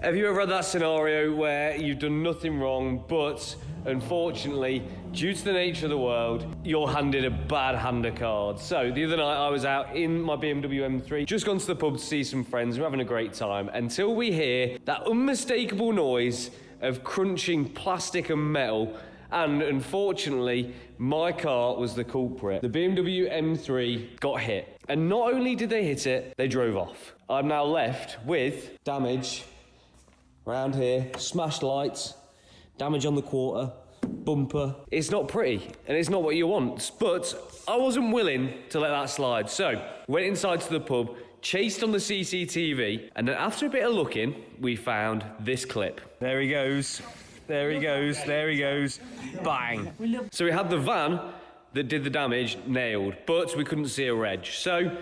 Have you ever had that scenario where you've done nothing wrong, but unfortunately, due to the nature of the world, you're handed a bad hand of cards? So the other night I was out in my Bmw M3, just gone to the pub to see some friends, we're having a great time, until we hear that unmistakable noise of crunching plastic and metal. And unfortunately, my car was the culprit. The BMW M3 got hit. And not only did they hit it, they drove off. I'm now left with damage around here, smashed lights, damage on the quarter, bumper. It's not pretty, and it's not what you want, but I wasn't willing to let that slide. So, went inside to the pub, chased on the CCTV, and then after a bit of looking, we found this clip. There he goes. There he goes, there he goes, bang. So we had the van that did the damage nailed, but we couldn't see a reg. So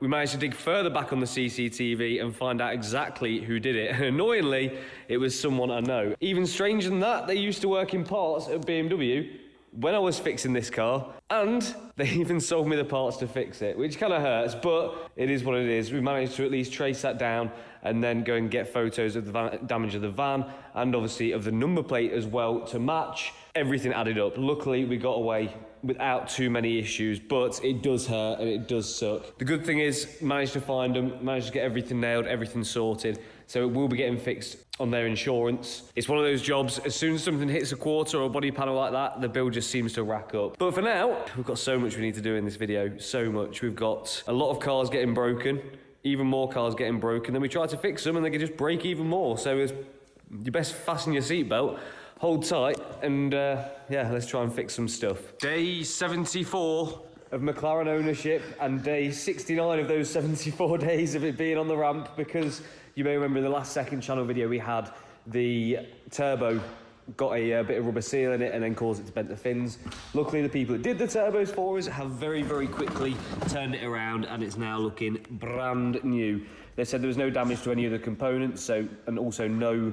we managed to dig further back on the CCTV and find out exactly who did it. And annoyingly, it was someone I know. Even stranger than that, they used to work in parts at BMW when I was fixing this car, and they even sold me the parts to fix it, which kind of hurts, but it is what it is. We managed to at least trace that down and then go and get photos of the damage of the van and obviously of the number plate as well to match. Everything added up. Luckily, we got away without too many issues, but it does hurt and it does suck. The good thing is, managed to find them, managed to get everything nailed, everything sorted, so it will be getting fixed on their insurance. It's one of those jobs, as soon as something hits a quarter or a body panel like that, the bill just seems to rack up. But for now, we've got so much we need to do in this video, so much. We've got a lot of cars getting broken, even more cars getting broken, then we try to fix them and they can just break even more. So you best fasten your seatbelt, hold tight, and yeah, let's try and fix some stuff. Day 74 of McLaren ownership and day 69 of those 74 days of it being on the ramp, because you may remember in the last second channel video we had the turbo got a bit of rubber seal in it and then caused it to bend the fins. Luckily, the people that did the turbos for us have very, very quickly turned it around and it's now looking brand new. They said there was no damage to any of the components, and also no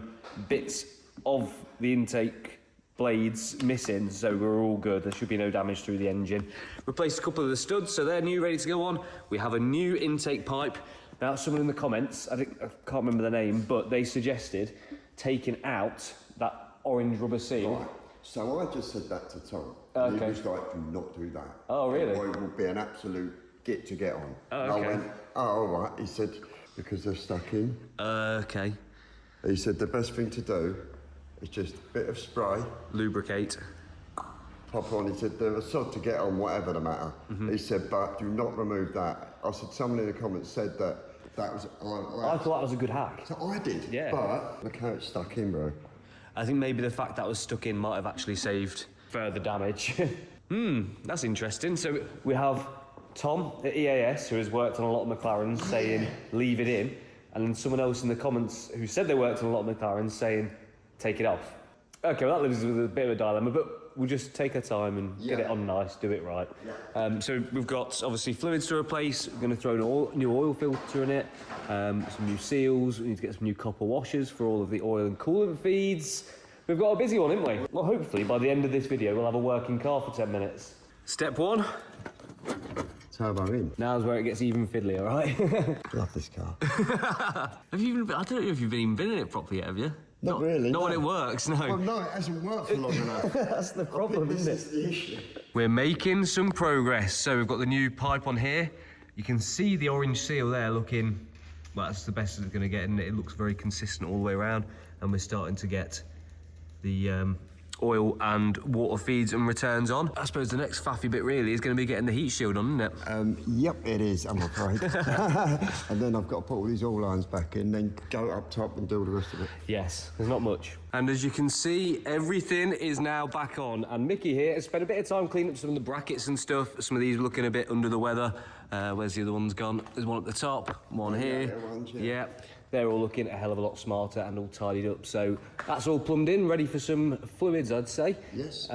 bits of the intake blades missing, so we're all good. There should be no damage through the engine. Replaced a couple of the studs, so they're new, ready to go on. We have a new intake pipe. Now, someone in the comments, I can't remember the name, but they suggested taking out that orange rubber seal. Right. So I just said that to Tom. Okay. He was like, do not do that. Oh, really? It will be an absolute git to get on. Oh, and okay. I went, oh, all right. He said, because they're stuck in. Okay. He said, the best thing to do is just a bit of spray. Lubricate. Pop on. He said, they're a sod to get on, whatever the matter. He said, but do not remove that. I said, someone in the comments said that was... I thought that was a good hack. So I did, yeah. But look how it's stuck in, bro. I think maybe the fact that was stuck in might have actually saved further damage. That's interesting. So we have Tom at EAS, who has worked on a lot of McLarens, saying leave it in, and then someone else in the comments who said they worked on a lot of McLarens saying take it off. Okay, well that leaves us with a bit of a dilemma, but we'll just take our time and get it on nice, do it right. Yeah. So we've got obviously fluids to replace. We're going to throw a new oil filter in it, some new seals. We need to get some new copper washers for all of the oil and coolant feeds. We've got a busy one, haven't we? Well, hopefully by the end of this video we'll have a working car for 10 minutes. Step one. Turbo in. Now's where it gets even fiddly, all right? Love this car. Have you even? I don't know if you've even been in it properly yet, have you? Not really. Not when it works, no. Well, no, it hasn't worked for long enough. That's the problem, isn't it? This is the issue. We're making some progress. So we've got the new pipe on here. You can see the orange seal there looking, well, that's the best it's going to get, and it looks very consistent all the way around. And we're starting to get the oil and water feeds and returns on. I suppose the next faffy bit really is going to be getting the heat shield on, isn't it? Yep, it is, I'm afraid. And then I've got to put all these oil lines back in, then go up top and do the rest of it. Yes, there's not much. And as you can see, everything is now back on. And Mickey here has spent a bit of time cleaning up some of the brackets and stuff. Some of these are looking a bit under the weather. Where's the other ones gone? There's one at the top, one here. Yeah. They're all looking a hell of a lot smarter and all tidied up. So that's all plumbed in, ready for some fluids, I'd say. Yes.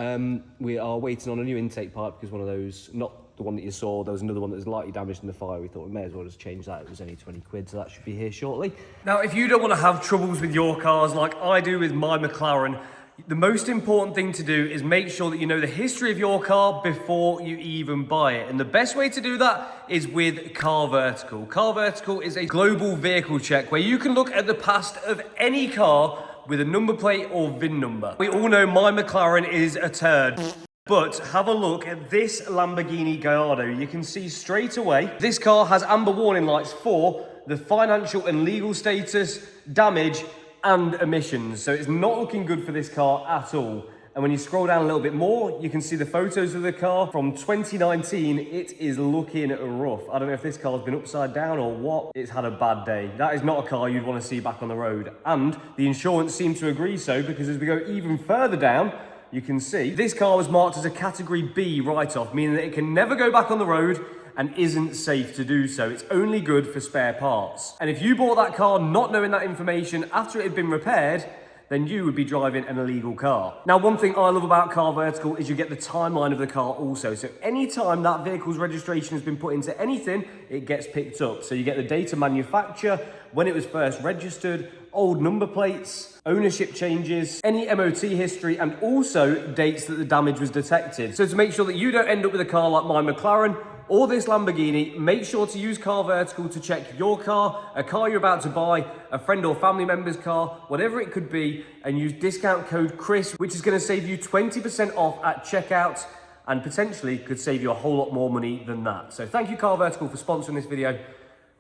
We are waiting on a new intake pipe because one of those, not the one that you saw, there was another one that was lightly damaged in the fire. We thought we may as well just change that. It was only 20 quid, so that should be here shortly. Now, if you don't want to have troubles with your cars like I do with my McLaren, The most important thing to do is make sure that you know the history of your car before you even buy it. And the best way to do that is with Car Vertical. Car Vertical is a global vehicle check where you can look at the past of any car with a number plate or VIN number. We all know my McLaren is a turd. But have a look at this Lamborghini Gallardo. You can see straight away, this car has amber warning lights for the financial and legal status, damage, and emissions. So it's not looking good for this car at all. And when you scroll down a little bit more, you can see the photos of the car from 2019. It is looking rough. I don't know if this car's been upside down or what. It's had a bad day. That is not a car you'd want to see back on the road. And the insurance seemed to agree so, because as we go even further down, you can see this car was marked as a category B write-off, meaning that it can never go back on the road and isn't safe to do so. It's only good for spare parts. And if you bought that car not knowing that information after it had been repaired, then you would be driving an illegal car. Now, one thing I love about Car Vertical is you get the timeline of the car also. So anytime that vehicle's registration has been put into anything, it gets picked up. So you get the date of manufacture, when it was first registered, old number plates, ownership changes, any MOT history, and also dates that the damage was detected. So to make sure that you don't end up with a car like my McLaren or this Lamborghini, make sure to use Car Vertical to check your car, a car you're about to buy, a friend or family member's car, whatever it could be, and use discount code Chris, which is going to save you 20% off at checkout and potentially could save you a whole lot more money than that. So thank you, Car Vertical, for sponsoring this video.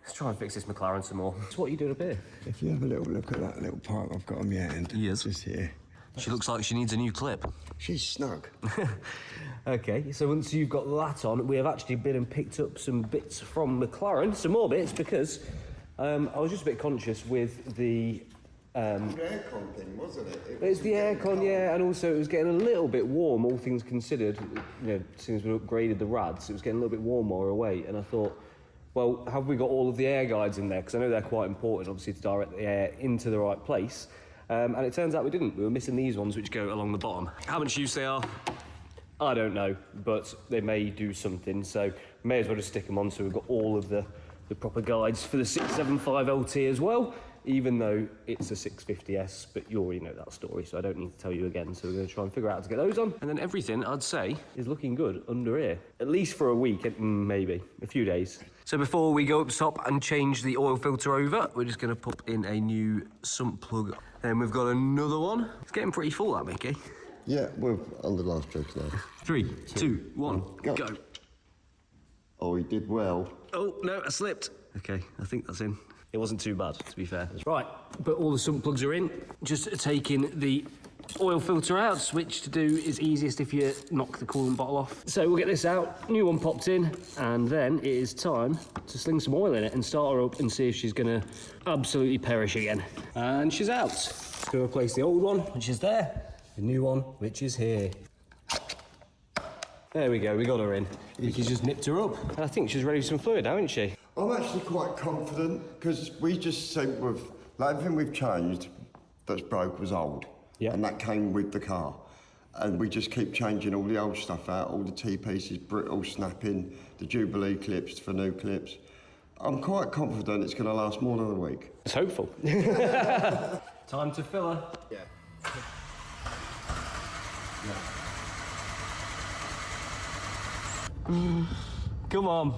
Let's try and fix this McLaren some more. So what are you doing up here? If you have a little look at that little part I've got on my hand. Yes. Just here. She looks like she needs a new clip. She's snug. Okay, so once you've got that on, we have actually been and picked up some bits from McLaren, some more bits, because I was just a bit conscious with the... aircon thing, wasn't it? It's the aircon, yeah, and also it was getting a little bit warm, all things considered. You know, since we upgraded the rads, it was getting a little bit warm while we were away, and I thought, well, have we got all of the air guides in there? Because I know they're quite important, obviously, to direct the air into the right place. And it turns out we didn't. We were missing these ones which go along the bottom. How much use they are, I don't know, but they may do something, so may as well just stick them on so we've got all of the proper guides for the 675 LT as well, even though it's a 650S, but you already know that story, so I don't need to tell you again. So we're going to try and figure out how to get those on. And then everything, I'd say, is looking good under here. At least for a week, maybe a few days. So before we go up top and change the oil filter over, we're just going to pop in a new sump plug. Then we've got another one. It's getting pretty full, that, Mickey. Yeah, we're on the last stroke now. 3, 2, 1, go. Oh, he did well. Oh, no, I slipped. Okay, I think that's in. It wasn't too bad, to be fair. Right, but all the sump plugs are in. Just taking the oil filter out, which to do is easiest if you knock the coolant bottle off. So we'll get this out, new one popped in, and then it is time to sling some oil in it and start her up and see if she's gonna absolutely perish again. And she's out. So we'll replace the old one, which is there, the new one, which is here. There we go, we got her in. Vicky's just nipped her up. And I think she's ready for some fluid now, isn't she? I'm actually quite confident, because we just think like everything we've changed that's broke was old. Yeah. And that came with the car. And we just keep changing all the old stuff out, all the T-pieces, brittle, snapping, the Jubilee clips for new clips. I'm quite confident it's going to last more than a week. It's hopeful. Time to fill her. Yeah. Come on.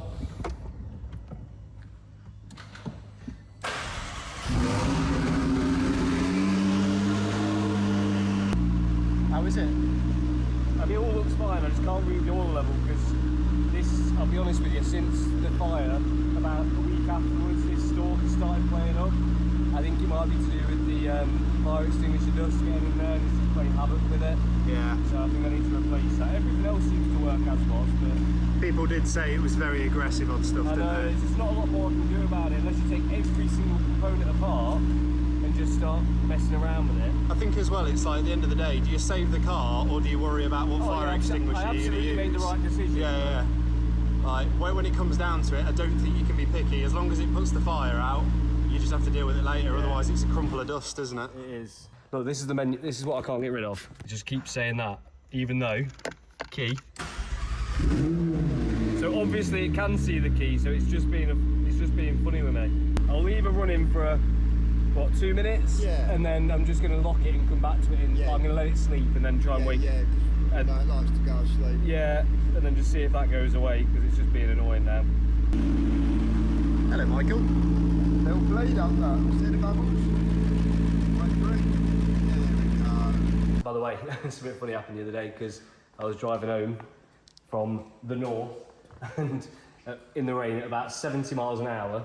How is it? I mean, it all looks fine. I just can't read the oil level because this, I'll be honest with you, since the fire, about a week afterwards, this stalk has started playing up. I think it might be to do with the fire extinguisher dust getting in there and it's just playing havoc with it. Yeah. So I think I need to replace that. Everything else seems to work as was, but... People did say it was very aggressive on stuff, I know, didn't there's just not a lot more I can do about it unless you take every single component apart and just start messing around with it. they? I think as well, it's like at the end of the day, do you save the car or do you worry about what fire extinguisher you're going to use? I absolutely made the right decision. Yeah. Like, when it comes down to it, I don't think you can be picky. As long as it puts the fire out, you just have to deal with it later, otherwise it's a crumple of dust, isn't it? It is. Look, this is the menu. This is what I can't get rid of. I just keep saying that, even though key. So obviously it can see the key, so it's just being funny with me. I'll leave her running for a what, 2 minutes? Yeah. And then I'm just going to lock it and come back to it. And Yeah. I'm going to let it sleep and then try and wake. Yeah, because it likes to go to sleep. Yeah, and then just see if that goes away because it's just being annoying now. Hello, Michael. Little bleed up there. See the bubbles? Wait for it. There we go. By the way, it's a bit funny happened the other day because I was driving home from the north and in the rain at about 70 miles an hour,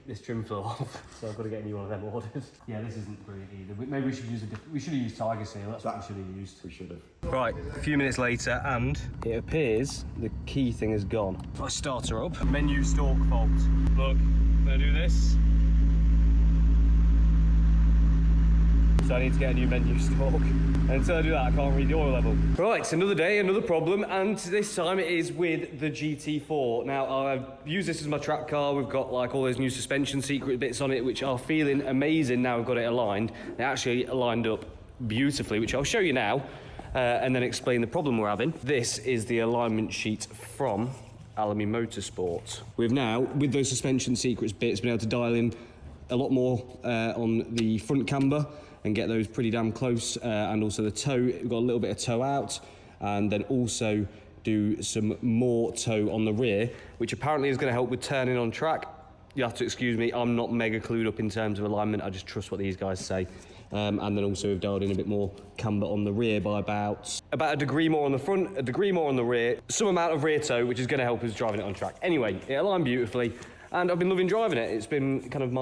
this trim flew off. So I've got to get a new one of them ordered. Yeah, this isn't brilliant either. Maybe we should use we should have used Tiger Seal. That's what we should have used. We should have. Right, a few minutes later, and it appears the key thing is gone. If I start her up, menu stalk fault. Look, I'm gonna do this. So I need to get a new menu stalk. And until I do that, I can't read the oil level. Right, another day, another problem, and this time it is with the GT4. Now, I've used this as my track car. We've got like all those new suspension secret bits on it, which are feeling amazing now we've got it aligned. It actually aligned up beautifully, which I'll show you now, and then explain the problem we're having. This is the alignment sheet from Alamy Motorsport. We've now, with those suspension secrets bits, been able to dial in a lot more on the front camber and get those pretty damn close, and also the toe, we've got a little bit of toe out, and then also do some more toe on the rear, which apparently is going to help with turning on track. You have to excuse me, I'm not mega clued up in terms of alignment, I just trust what these guys say. And then also we've dialed in a bit more camber on the rear by about a degree more on the front, a degree more on the rear, some amount of rear toe, which is going to help us driving it on track. Anyway, it aligned beautifully, and I've been loving driving it. It's been kind of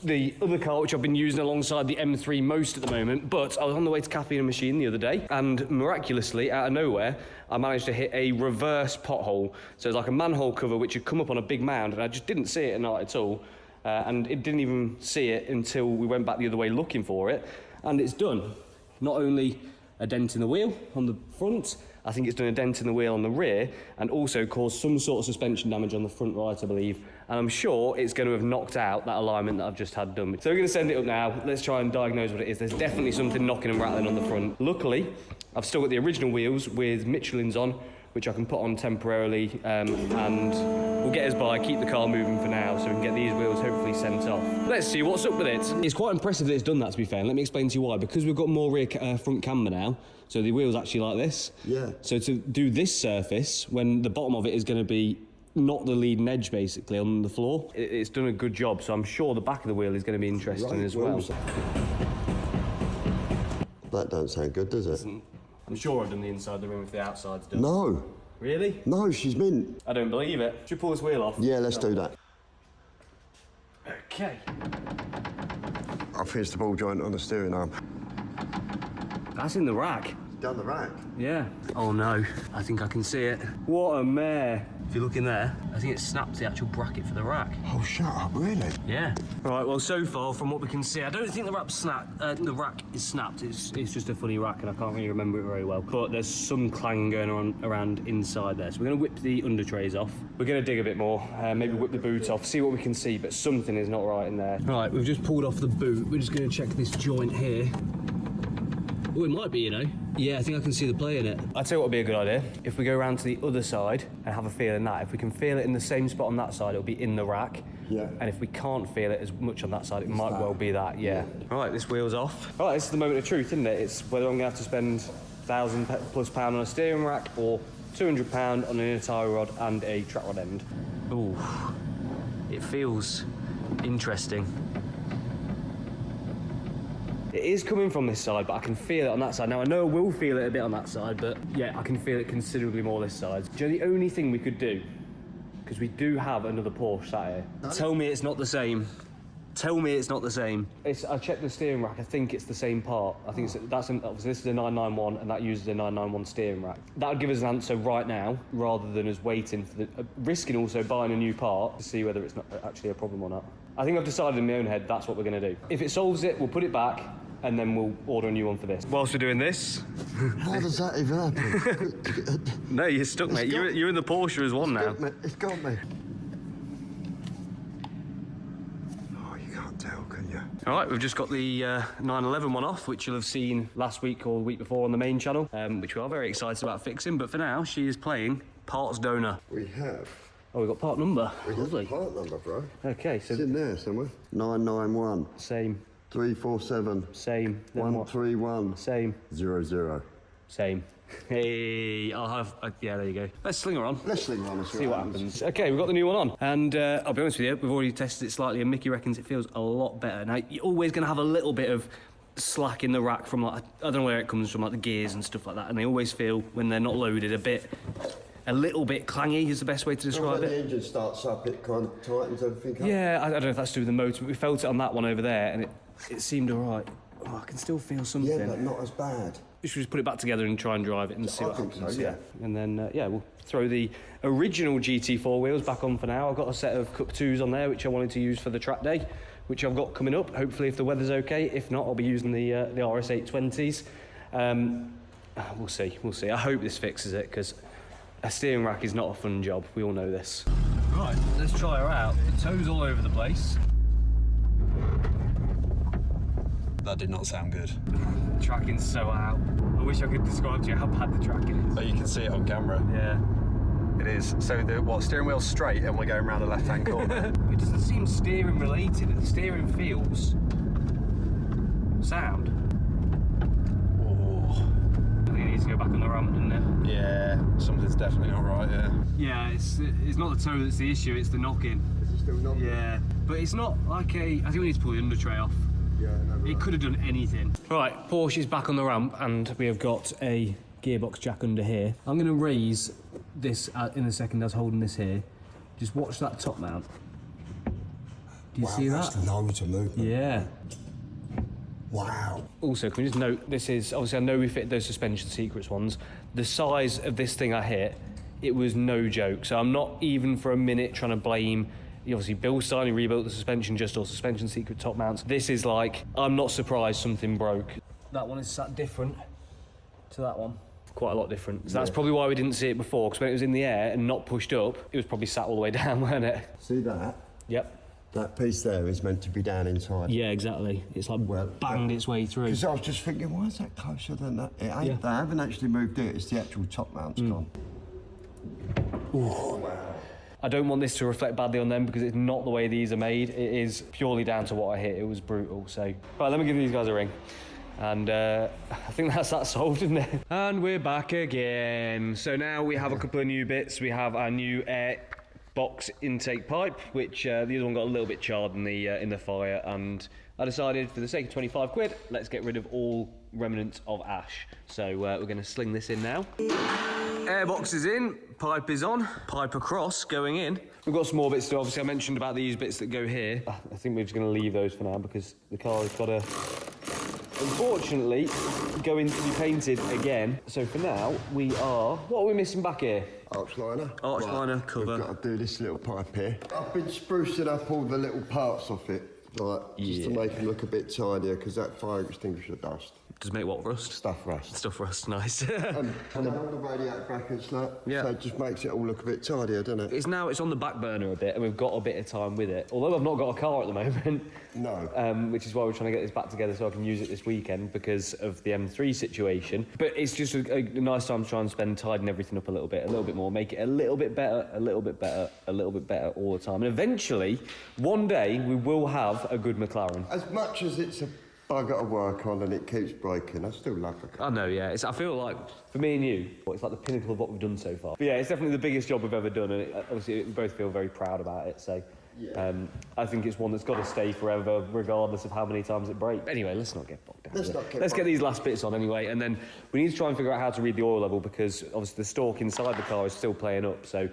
the other car which I've been using alongside the M3 most at the moment, but I was on the way to Caffeine and Machine the other day, and miraculously, out of nowhere, I managed to hit a reverse pothole. So it's like a manhole cover which had come up on a big mound, and I just didn't see it at night at all. And it didn't even see it until we went back the other way looking for it, and it's done. Not only a dent in the wheel on the front, I think it's done a dent in the wheel on the rear, and also caused some sort of suspension damage on the front right, I believe. And I'm sure it's going to have knocked out that alignment that I've just had done. So we're going to send it up now. Let's try and diagnose what it is. There's definitely something knocking and rattling on the front. Luckily, I've still got the original wheels with Michelin's on, which I can put on temporarily, and we'll get us by, keep the car moving for now, so we can get these wheels hopefully sent off. Let's see what's up with it. It's quite impressive that it's done that, to be fair, and let me explain to you why. Because we've got more rear front camber now, so the wheel's actually like this. Yeah. So to do this surface, when the bottom of it is going to be not the leading edge, basically, on the floor, it's done a good job, so I'm sure the back of the wheel is going to be interesting Right, as well. That don't sound good, does it? I'm sure I've done the inside of the rim if the outside's done. No. Really? No, she's mint. I don't believe it. Should we pull this wheel off? Yeah, let's do that. Okay. I think it's the ball joint on the steering arm. That's in the rack. Down the rack. Yeah. Oh no, I think I can see it. What a mare. If you look in there, I think it snapped the actual bracket for the rack. Oh, shut up, really? Yeah. Right, well, so far, from what we can see, I don't think the rack is snapped. It's just a funny rack, and I can't really remember it very well. But there's some clanging going on around inside there. So we're going to whip the under trays off. We're going to dig a bit more, maybe whip the boot off, see what we can see, but something is not right in there. Right, we've just pulled off the boot. We're just going to check this joint here. Oh, it might be, you know. Yeah, I think I can see the play in it. I'll tell you what would be a good idea. If we go around to the other side and have a feel in that, if we can feel it in the same spot on that side, it'll be in the rack. Yeah. And if we can't feel it as much on that side, it might well be that, yeah. Right, this wheel's off. Right, this is the moment of truth, isn't it? It's whether I'm going to have to spend £1,000+ on a steering rack or £200 on an inner tie rod and a track rod end. Ooh, it feels interesting. It is coming from this side, but I can feel it on that side. Now, I know I will feel it a bit on that side, but yeah, I can feel it considerably more this side. Do you know the only thing we could do? Because we do have another Porsche sat here. Tell me it's not the same. Tell me it's not the same. I checked the steering rack, I think it's the same part. I think obviously this is a 991 and that uses a 991 steering rack. That would give us an answer right now, rather than us waiting for risking also buying a new part to see whether it's not actually a problem or not. I think I've decided in my own head that's what we're going to do. If it solves it, we'll put it back, and then we'll order a new one for this. Whilst we're doing this... How does that even happen? No, you're stuck, mate. You're in the Porsche as one now. It's got me. Oh, you can't tell, can you? All right, we've just got the 911 one off, which you'll have seen last week or the week before on the main channel, which we are very excited about fixing. But for now, she is playing parts donor. We have. Oh, we've got part number. We Lovely. have the part number, bro. Okay, so... It's in there somewhere. 991. Same. 347. Same. Then what? 131. Same. 00. Same. Hey, I'll have. Yeah, there you go. Let's sling her on. Let's sling on and See what happens. Okay, we've got the new one on. And I'll be honest with you, we've already tested it slightly, and Mickey reckons it feels a lot better. Now, you're always going to have a little bit of slack in the rack from, like, I don't know where it comes from, like the gears and stuff like that. And they always feel, when they're not loaded, a little bit clangy is the best way to describe when it. the engine starts up, it kind of tightens everything up. Yeah, I don't know if that's to do with the motor, but we felt it on that one over there, and it seemed all right. Oh, I can still feel something. Yeah, but not as bad. We should just put it back together and try and drive it and see I what think happens. so, yeah. And then, we'll throw the original GT4 wheels back on for now. I've got a set of Cup 2s on there, which I wanted to use for the track day, which I've got coming up. Hopefully, if the weather's okay. If not, I'll be using the RS820s. We'll see. I hope this fixes it, because a steering rack is not a fun job. We all know this. Right, let's try her out. The toe's all over the place. That did not sound good. The tracking's so out. I wish I could describe to you how bad the tracking is. But you can see it on camera. Yeah. It is. So the steering wheel's straight and we're going around a left-hand corner. It doesn't seem steering related. The steering feels sound. Oh. I think it needs to go back on the ramp, doesn't it? Yeah, something's definitely not right, yeah. Yeah, it's not the toe that's the issue, it's the knocking. Is it still not? Yeah, but it's not like I think we need to pull the under tray off. Yeah, no, It could have done anything. Right, Porsche's back on the ramp, and we have got a gearbox jack under here. I'm going to raise this in a second as holding this here. Just watch that top mount. Do you see that? That's loads of movement. Yeah. Wow. Also, can we just note, this is, obviously I know we fitted those suspension secrets ones. The size of this thing I hit, it was no joke. So I'm not even for a minute trying to blame, obviously Bill Stein rebuilt the suspension just or suspension secret top mounts. This is like, I'm not surprised something broke. That one is sat different to that one. Quite a lot different. So that's probably why we didn't see it before, because when it was in the air and not pushed up, it was probably sat all the way down, wasn't it? See that? Yep. That piece there is meant to be down inside. Yeah, exactly. It's like banged its way through. Because I was just thinking, why is that closer than that? It ain't. Yeah. They haven't actually moved it. It's the actual top mount's gone. Ooh. I don't want this to reflect badly on them because it's not the way these are made. It is purely down to what I hit. It was brutal. So, right, let me give these guys a ring. And I think that's that solved, isn't it? And we're back again. So now we have a couple of new bits. We have our new air box intake pipe, which the other one got a little bit charred in the fire, and I decided for the sake of 25 quid, let's get rid of all remnants of ash. So we're going to sling this in now. Airbox is in, pipe is on, pipe across, going in. We've got some more bits to do. Obviously I mentioned about these bits that go here. I think we're just going to leave those for now because the car has got to, unfortunately, going to be painted again. So for now, what are we missing back here? Arch liner. Arch liner, cover. We've got to do this little pipe here. I've been sprucing up all the little parts off it, like, just to make them look a bit tidier, because that fire extinguisher dust. Does make what, rust? Stuff rust. Stuff rust, nice. And all the radiator brackets, that. Yeah. So it just makes it all look a bit tidier, doesn't it? It's on the back burner a bit, and we've got a bit of time with it. Although I've not got a car at the moment. No. Which is why we're trying to get this back together so I can use it this weekend because of the M3 situation. But it's just a nice time to try and spend tidying everything up a little bit more, make it a little bit better, a little bit better, a little bit better all the time. And eventually, one day, we will have a good McLaren. As much as it's a bugger to work on and it keeps breaking, I still love the car. I know, yeah. I feel like, for me and you, it's like the pinnacle of what we've done so far. But yeah, it's definitely the biggest job we've ever done, and obviously we both feel very proud about it, so... Yeah. I think it's one that's got to stay forever, regardless of how many times it breaks. Anyway, let's not get bogged down. Let's get these last bits on anyway, and then we need to try and figure out how to read the oil level because obviously the stalk inside the car is still playing up. So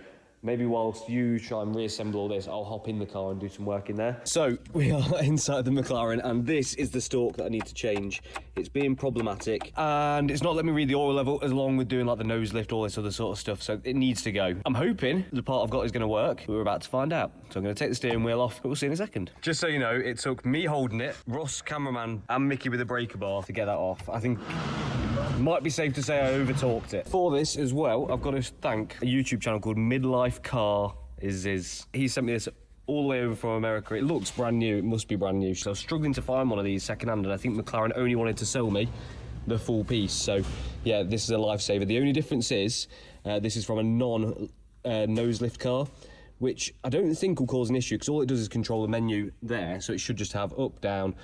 maybe whilst you try and reassemble all this, I'll hop in the car and do some work in there. So we are inside the McLaren, and this is the stalk that I need to change. It's being problematic, and it's not letting me read the oil level, along with doing like the nose lift, all this other sort of stuff. So it needs to go. I'm hoping the part I've got is going to work. We're about to find out. So I'm going to take the steering wheel off, but we'll see in a second. Just so you know, it took me holding it, Ross, cameraman, and Mickey with the breaker bar to get that off. I think it might be safe to say I over-talked it. For this as well, I've got to thank a YouTube channel called Midlife Car Is. He sent me this all the way over from America. It looks brand new, it must be brand new. So I was struggling to find one of these second-hand, and I think McLaren only wanted to sell me the full piece. So yeah, this is a lifesaver. The only difference is, this is from a non-nose lift car, which I don't think will cause an issue, because all it does is control the menu there, so it should just have up, down,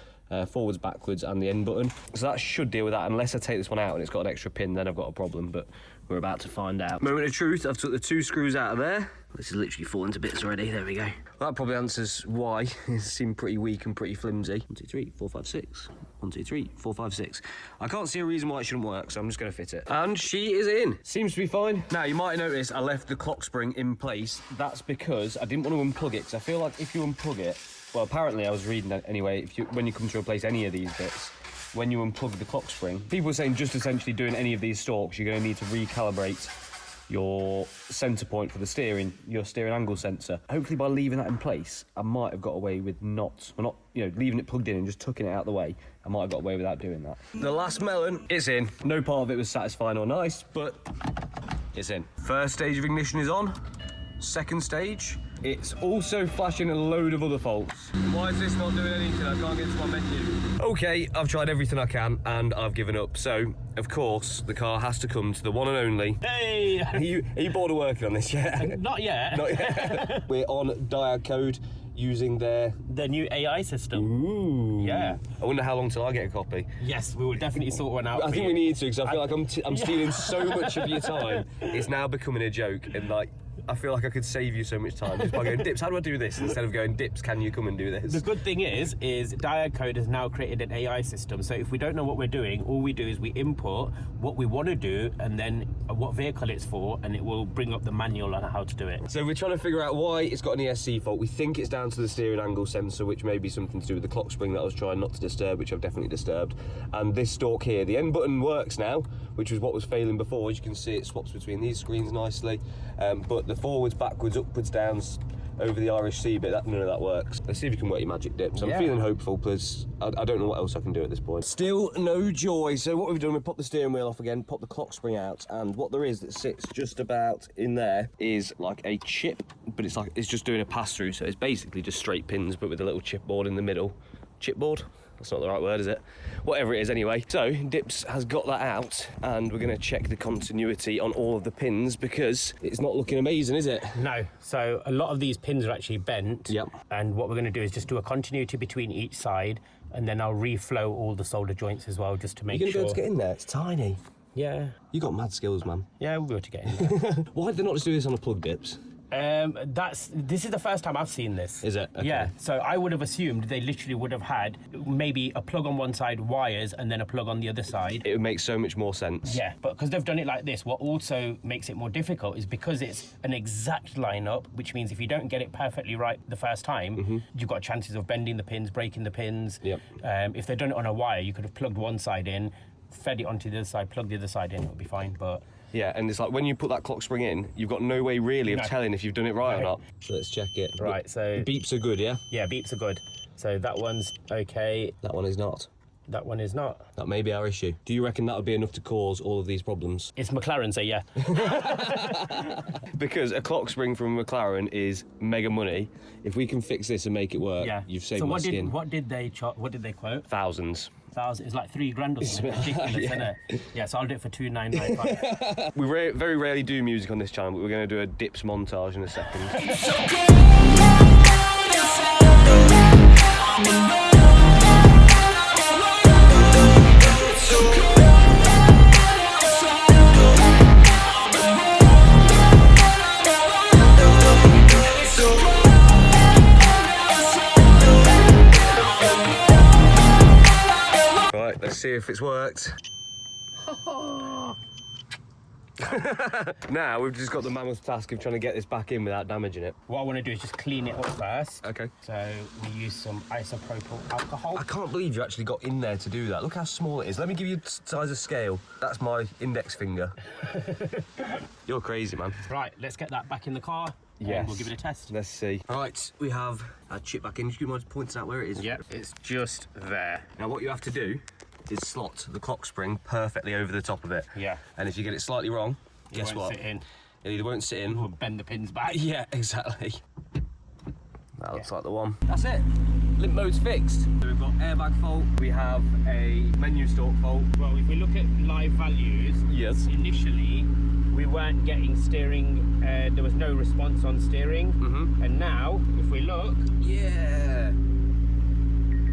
forwards, backwards, and the end button. So that should deal with that, unless I take this one out and it's got an extra pin, then I've got a problem, but we're about to find out. Moment of truth, I've took the 2 screws out of there. This is literally falling to bits already, there we go. Well, that probably answers why it seemed pretty weak and pretty flimsy. 1, 2, 3, 4, 5, 6. 1, 2, 3, 4, 5, 6. I can't see a reason why it shouldn't work, so I'm just going to fit it. And she is in. Seems to be fine. Now, you might notice I left the clock spring in place. That's because I didn't want to unplug it, because I feel like if you unplug it, well, apparently I was reading that anyway, when you come to replace any of these bits, when you unplug the clock spring, people are saying just essentially doing any of these stalks, you're going to need to recalibrate your center point for the your steering angle sensor. Hopefully by leaving that in place, I might have got away with leaving it plugged in and just tucking it out of the way. I might have got away without doing that. The last melon is in. No part of it was satisfying or nice, but it's in. First stage of ignition is on. Second stage, it's also flashing a load of other faults. Why is this not doing anything? I can't get to my menu. Okay, I've tried everything I can and I've given up. So, of course, the car has to come to the one and only. Hey! Are you bored of working on this yet? Not yet. Not yet. We're on diode code using the new AI system. Ooh. Yeah. I wonder how long till I get a copy. Yes, we will definitely sort one out. I think we need to, because I feel like I'm Yeah. stealing so much of your time. It's now becoming a joke, and like, I feel like I could save you so much time just by going, Dips, how do I do this? Instead of going, Dips, can you come and do this? The good thing is Diode Code has now created an AI system. So if we don't know what we're doing, all we do is we input what we want to do and then what vehicle it's for, and it will bring up the manual on how to do it. So we're trying to figure out why it's got an ESC fault. We think it's down to the steering angle sensor, which may be something to do with the clock spring that I was trying not to disturb, which I've definitely disturbed. And this stalk here, the end button works now, which was what was failing before. As you can see, it swaps between these screens nicely. But the forwards, backwards, upwards, downs, over the Irish Sea bit, none of that works. Let's see if you can work your magic, Dips. I'm feeling hopeful, because I don't know what else I can do at this point. Still no joy. So what we've done, we've popped the steering wheel off again, popped the clock spring out, and what there is that sits just about in there is like a chip, but it's just doing a pass-through, so it's basically just straight pins, but with a little chipboard in the middle. Chipboard? That's not the right word, is it? Whatever it is anyway. So Dips has got that out, and we're going to check the continuity on all of the pins, because it's not looking amazing, is it? No, so a lot of these pins are actually bent. Yep. And what we're going to do is just do a continuity between each side, and then I'll reflow all the solder joints as well, just to make sure. You're going to be able to get in there? It's tiny. Yeah. You got mad skills, man. Yeah, we'll be able to get in there. Why did they not just do this on a plug, Dips? This is the first time I've seen this. Is it? Okay. Yeah, so I would have assumed they literally would have had maybe a plug on one side, wires, and then a plug on the other side. It would make so much more sense. Yeah, but because they've done it like this, what also makes it more difficult is because it's an exact lineup, which means if you don't get it perfectly right the first time, you've got chances of bending the pins, breaking the pins. Yep. If they'd done it on a wire, you could have plugged one side in, fed it onto the other side, plugged the other side in, it would be fine, but... Yeah, and it's like when you put that clock spring in, you've got no way really of telling if you've done it right or not. So let's check it. Right, so... The beeps are good, yeah? Yeah, beeps are good. So that one's okay. That one is not. That one is not. That may be our issue. Do you reckon that would be enough to cause all of these problems? It's McLaren, so yeah. Because a clock spring from McLaren is mega money. If we can fix this and make it work, you've saved my skin. What did they quote? Thousands. It's like $3,000 or something. Ridiculous, isn't it? Yeah, so I'll do it for $2,995. We very rarely do music on this channel, but we're going to do a Dips montage in a second. Right, let's see if it's worked. Now we've just got the mammoth task of trying to get this back in without damaging it. What I want to do is just clean it up first. Okay. So we use some isopropyl alcohol. I can't believe you actually got in there to do that. Look how small it is. Let me give you a size of scale. That's my index finger. You're crazy, man. Right, let's get that back in the car. Yes. We'll give it a test. Let's see. All right, we have our chip back in. Do you mind pointing out where it is? Yep, it's just there. Now what you have to do is slot the clock spring perfectly over the top of it. Yeah. And if you get it slightly wrong, guess won't what? sit in. It either won't sit in. We'll bend the pins back. Yeah, exactly. That looks like the one. That's it. Limp mode's fixed. So we've got airbag fault. We have a menu stalk fault. Well, if we look at live values, Yes. initially we weren't getting steering. There was no response on steering. And now, if we look, Yeah.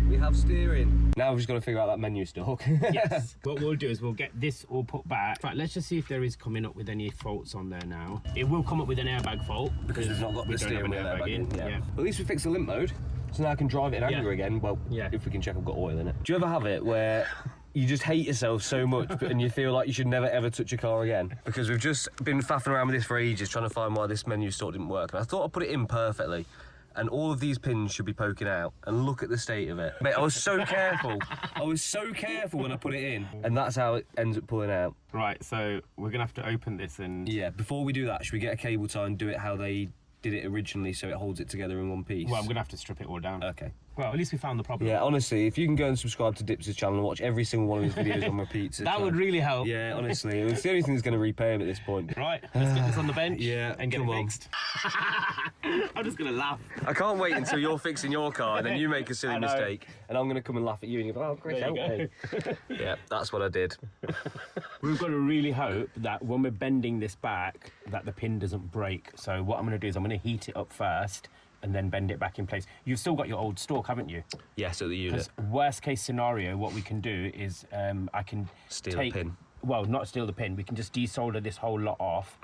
We have steering. Now we've just got to figure out that menu stalk. Yes. What we'll do is we'll get this all put back. Right, let's just see if there is coming up with any faults on there now. It will come up with an airbag fault. Because we've not got the steering wheel airbag in. Yeah. Well, at least we fixed the limp mode, so now I can drive it in anger again. Well, if we can check I've got oil in it. Do you ever have it where you just hate yourself so much and you feel like you should never ever touch your car again? Because we've just been faffing around with this for ages trying to find why this menu stalk didn't work, and I thought I'd put it in perfectly. And all of these pins should be poking out, and look at the state of it. Mate, I was so careful. I was so careful when I put it in, and that's how it ends up pulling out. Right, so we're gonna have to open this and... Yeah, before we do that, should we get a cable tie and do it how they did it originally so it holds it together in one piece? Well, I'm gonna have to strip it all down. Okay. Well, at least we found the problem. Yeah, honestly, if you can go and subscribe to Dips' channel and watch every single one of his videos on repeat... That would really help. Yeah, honestly, it's the only thing that's going to repay him at this point. Right, let's get this on the bench and get it come on. fixed. I'm just gonna laugh. I can't wait until you're fixing your car and then you make a silly mistake and I'm going to come and laugh at you and you go, oh, Chris, help me. Yeah, that's what I did. We've got to really hope that when we're bending this back, that the pin doesn't break. So what I'm going to do is I'm going to heat it up first and then bend it back in place. You've still got your old stalk, haven't you? Yes, at the unit. Worst case scenario, what we can do is I can Steal a pin. Well, not steal the pin. We can just desolder this whole lot off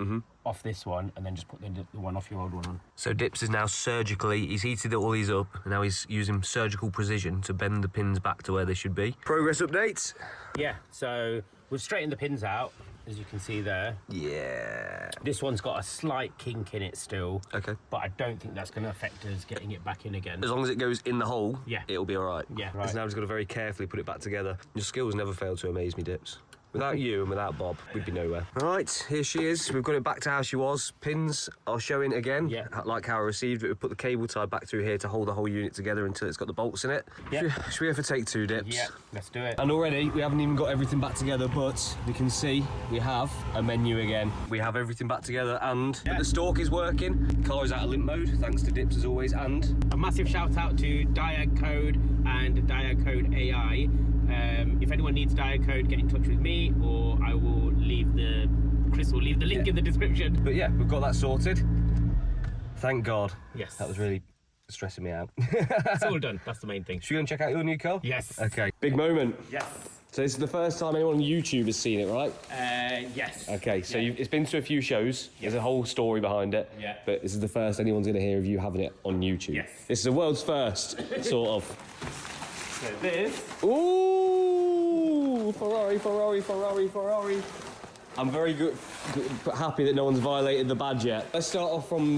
this one, and then just put the one off your old one on. So Dips is now surgically, he's heated all these up, and now he's using surgical precision to bend the pins back to where they should be. Progress updates? Yeah, so we've straightened the pins out, as you can see there. Yeah. This one's got a slight kink in it still. Okay. But I don't think that's going to affect us getting it back in again. As long as it goes in the hole, Yeah. it'll be all right. Yeah, right. Because now I've just got to very carefully put it back together. Your skills never fail to amaze me, Dips. Without you and without Bob, we'd be nowhere. All right, here she is. We've got it back to how she was. Pins are showing again, like how I received it. We put the cable tie back through here to hold the whole unit together until it's got the bolts in it. Yeah. Should we go for take two, Dips? Yeah, let's do it. And already, we haven't even got everything back together, but we can see we have a menu again. We have everything back together, and the stalk is working. The car is out of limp mode, thanks to Dips as always, and... A massive shout out to Diag Code and Diag Code AI. If anyone needs Diag Code, get in touch with me, or I will leave Chris will leave the link in the description. But yeah, we've got that sorted. Thank God. Yes. That was really stressing me out. It's all done, that's the main thing. Should we go and check out your new car? Yes. Okay. Big moment. Yes. So this is the first time anyone on YouTube has seen it, right? Yes. Okay, so it's been to a few shows. There's a whole story behind it. Yeah. But this is the first anyone's going to hear of you having it on YouTube. Yes. This is the world's first, sort of. So this... Ooh! Ferrari, Ferrari, Ferrari, Ferrari. I'm very happy that no one's violated the badge yet. Let's start off from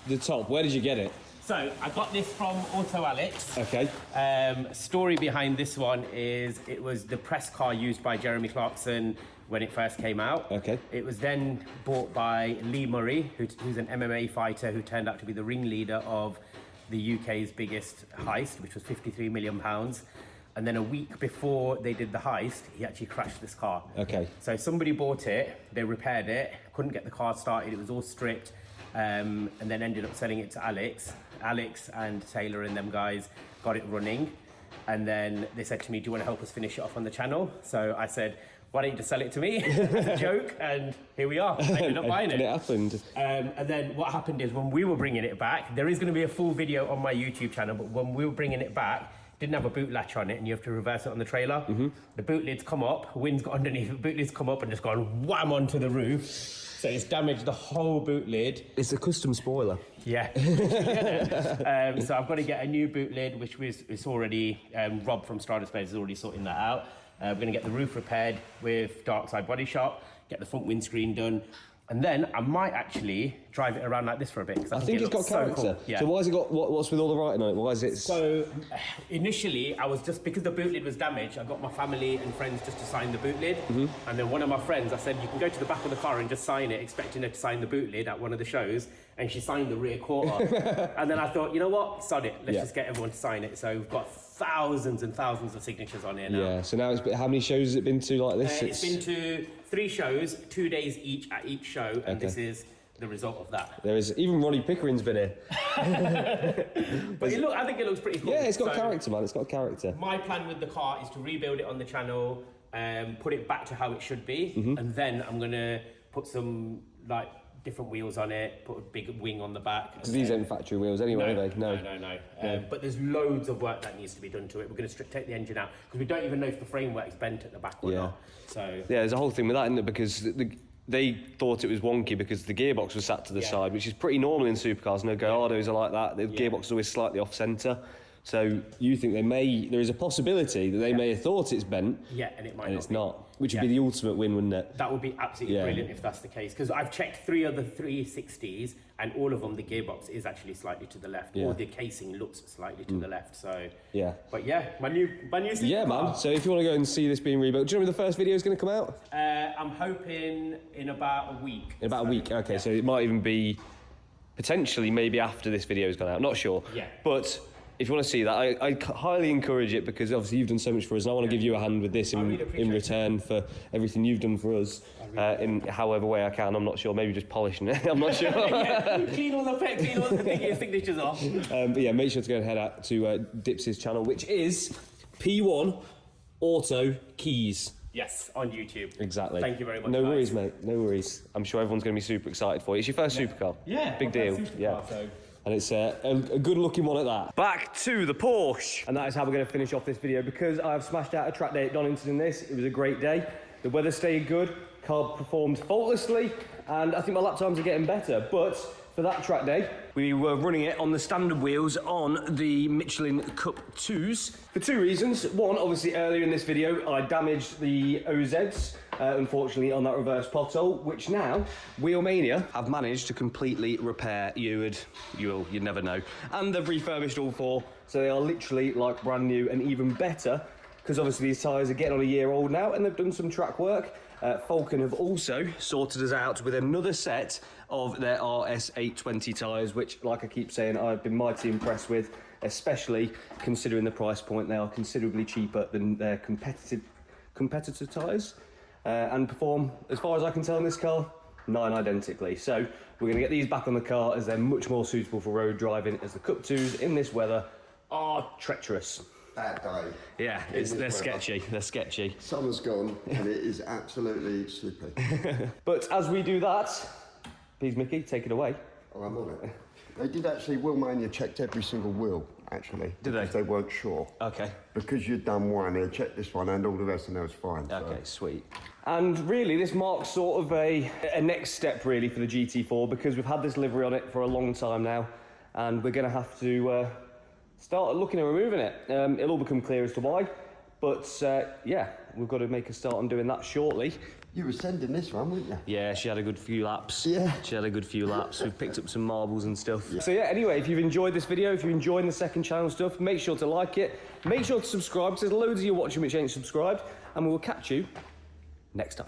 the top. Where did you get it? So I got this from Auto Alex. Okay. Story behind this one is it was the press car used by Jeremy Clarkson when it first came out. Okay. It was then bought by Lee Murray, who's an MMA fighter who turned out to be the ringleader of the UK's biggest heist, which was £53 million. And then a week before they did the heist, he actually crashed this car. Okay. So somebody bought it, they repaired it, couldn't get the car started, it was all stripped, and then ended up selling it to Alex. Alex and Taylor and them guys got it running. And then they said to me, do you want to help us finish it off on the channel? So I said, why don't you just sell it to me as a joke? And here we are. I ended up buying it. And it happened. And then what happened is when we were bringing it back, there is going to be a full video on my YouTube channel, but when we were bringing it back, didn't have a boot latch on it and you have to reverse it on the trailer. The boot lid's come up, wind's got underneath, the boot lid's come up and just gone wham onto the roof. So it's damaged the whole boot lid. It's a custom spoiler. Yeah. So I've got to get a new boot lid, which is already, Rob from Strada Space is already sorting that out. We're going to get the roof repaired with Dark Side Body Shop, get the front windscreen done, and then I might actually drive it around like this for a bit. I think it's got character. So, cool. Yeah. So why has it got, what's with all the writing on it? Why is it... So initially I was just, because the boot lid was damaged, I got my family and friends just to sign the boot lid. And then one of my friends, I said, you can go to the back of the car and just sign it, expecting her to sign the boot lid at one of the shows. And she signed the rear quarter. And then I thought, you know what, sod it, let's just get everyone to sign it. So we've got thousands and thousands of signatures on here now. Yeah, so now how many shows has it been to like this? It's been to 3 shows, 2 days each at each show, and this is the result of that. There is, even Ronnie Pickering's been here. But I think it looks pretty cool. Yeah, it's got character, man, it's got character. My plan with the car is to rebuild it on the channel, put it back to how it should be, and then I'm gonna put some different wheels on it, put a big wing on the back. Because these ain't factory wheels anyway, No, are they? no. But there's loads of work that needs to be done to it. We're going to take the engine out because we don't even know if the framework is bent at the back or not. So yeah, there's a whole thing with that, isn't there? Because they thought it was wonky because the gearbox was sat to the side, which is pretty normal in supercars. No Gallardos are like that. The gearbox is always slightly off centre. So you think there is a possibility that they may have thought it's bent, and it might and not it's be. not, which would be the ultimate win, wouldn't it? That would be absolutely brilliant if that's the case. Because I've checked 3 other 360s, and all of them, the gearbox is actually slightly to the left, or the casing looks slightly to the left. So but my new yeah, man. So if you want to go and see this being rebuilt, do you know when the first video is going to come out? I'm hoping in about a week. In about a week. Okay, so it might even be potentially maybe after this video has gone out. Not sure. Yeah. But if you want to see that, I highly encourage it because obviously you've done so much for us, and I want to give you a hand with this in return for everything you've done for us in however way I can. I'm not sure, maybe just polishing it. I'm not sure. Clean all the signatures off. But yeah, make sure to go and head out to Dips's channel, which is P1 Auto Keys. Yes, on YouTube. Exactly. Thank you very much. No guys. worries, mate. No worries. I'm sure everyone's going to be super excited for you. It's your first supercar. Yeah. Big deal. Yeah. And it's a good looking one at that. Back to the Porsche. And that is how we're going to finish off this video because I've smashed out a track day at Donington in this. It was a great day. The weather stayed good. Car performed faultlessly. And I think my lap times are getting better. But for that track day, we were running it on the standard wheels on the Michelin Cup 2s for 2 reasons. One, obviously earlier in this video, I damaged the OZs, unfortunately, on that reverse pothole, which now Wheelmania have managed to completely repair. You'd never know. And they've refurbished all 4, so they are literally like brand new and even better, because obviously these tyres are getting on a year old now, and they've done some track work. Falcon have also sorted us out with another set of their RS820 tyres, which, like I keep saying, I've been mighty impressed with, especially considering the price point. They are considerably cheaper than their competitor tyres and perform, as far as I can tell in this car, 9 identically. So we're going to get these back on the car as they're much more suitable for road driving, as the Cup 2s in this weather are treacherous. Bad day. Yeah, they're sketchy. They're sketchy. Summer's gone and it is absolutely slippy. But as we do that, please, Mickey, take it away. Oh, I'm on it. They did actually, Wheelmania checked every single wheel, actually. Did they? Because they weren't sure. Okay. Because you'd done one, they checked this one and all the rest, and it was fine. Okay, sweet. And really, this marks sort of a next step, really, for the GT4, because we've had this livery on it for a long time now, and we're going to have to start looking at removing it. It'll all become clear as to why, but yeah, we've got to make a start on doing that shortly. You were sending this one, weren't you? Yeah, she had a good few laps. Yeah. She had a good few laps. We've picked up some marbles and stuff. Yeah. So yeah, anyway, if you've enjoyed this video, if you're enjoying the second channel stuff, make sure to like it. Make sure to subscribe, because there's loads of you watching which ain't subscribed, and we will catch you next time.